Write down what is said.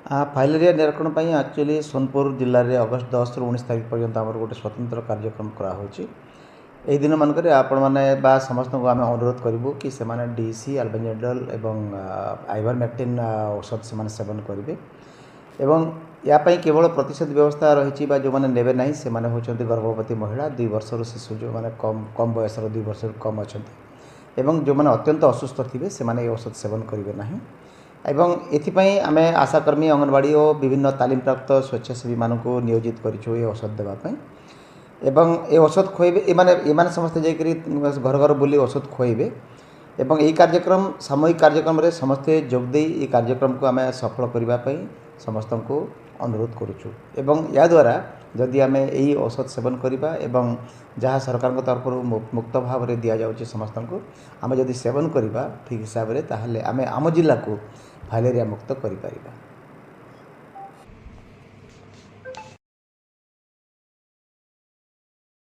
Filaria निराकरण ପାଇଁ actually Sonepur ଜିଲ୍ଲାରେ ଅଗଷ୍ଟ 10 ରୁ 19 ତାରିଖ ପର୍ଯ୍ୟନ୍ତ ଆମର ଗୋଟେ ସ୍ୱତନ୍ତ୍ର କାର୍ଯ୍ୟକ୍ରମ କରାହେଉଛି। ଏହି ଦିନମାନଙ୍କରେ ଆପଣମାନେ ବା ସମସ୍ତଙ୍କୁ ଆମେ ଅନୁରୋଧ କରିବୁ କି ସେମାନେ ଡିସି ଆଲବେଣ୍ଡାଜୋଲ୍ ଏବଂ ଆଇଭରମେକ୍ଟିନ୍ ଔଷଧ ସେମାନେ ସେବନ କରିବେ ଏବଂ ୟା ପାଇଁ କେବଳ ପ୍ରତିଷେଧ ବ୍ୟବସ୍ଥା ରହିଛି ବା ଯେଉଁମାନେ ନେବେ ନାହିଁ ସେମାନେ ହେଉଛନ୍ତି ଗର୍ଭବତୀ ମହିଳା 2 ବର୍ଷରୁ ଶିଶୁ ଯେଉଁମାନେ କମ୍ ବୟସର 2 ବର୍ଷରୁ କମ୍ ଅଛନ୍ତି ଏବଂ ଯେଉଁମାନେ ଅତ୍ୟନ୍ତ ଅସୁସ୍ଥ ଥିବେ ସେମାନେ ଏହି ଔଷଧ ସେବନ କରିବେ ନାହିଁ। ଏବଂ ଏଥିପାଇଁ ଆମେ ଆଶାକର୍ମୀ ଅଙ୍ଗନବାड़ी ଓ ବିଭିନ୍ନ ତାଲିମପ୍ରାପ୍ତ ସ୍ୱେଚ୍ଛାସେବୀ ମାନଙ୍କୁ ନିୟୋଜିତ କରିଛୁ ଏ ଔଷଧ ଦେବା ପାଇଁ ଏବଂ ଏ ଔଷଧ ଖୁଆଇବେ ଏମାନେ ସମସ୍ତେ ଯାଇକରି ଘର ଘର ବୁଲି ଔଷଧ ଖୁଆଇବେ ଏବଂ ଏହି କାର୍ଯ୍ୟକ୍ରମ ସାମୂହିକ କାର୍ଯ୍ୟକ୍ରମରେ ସମସ୍ତେ ଯୋଗଦେଇ ଏହି କାର୍ଯ୍ୟକ୍ରମକୁ ଆମେ ସଫଳ କରିବା ପାଇଁ ସମସ୍ତଙ୍କୁ ଅନୁରୋଧ କରୁଛୁ ଏବଂ ଏହାଦ୍ୱାରା ଯଦି ଆମେ ଏହି ଔଷଧ ସେବନ କରିବା ଏବଂ ଯାହା ସରକାରଙ୍କ ତରଫରୁ ମୁକ୍ତ ଭାବରେ ଦିଆଯାଉଛି ସମସ୍ତଙ୍କୁ ଆମେ ଯଦି ସେବନ କରିବା ଠିକ୍ ହିସାବରେ ତାହେଲେ ଆମେ ଆମ ଜିଲ୍ଲାକୁ ଫାଇଲେରିଆ ମୁକ୍ତ କରିପାରିବା।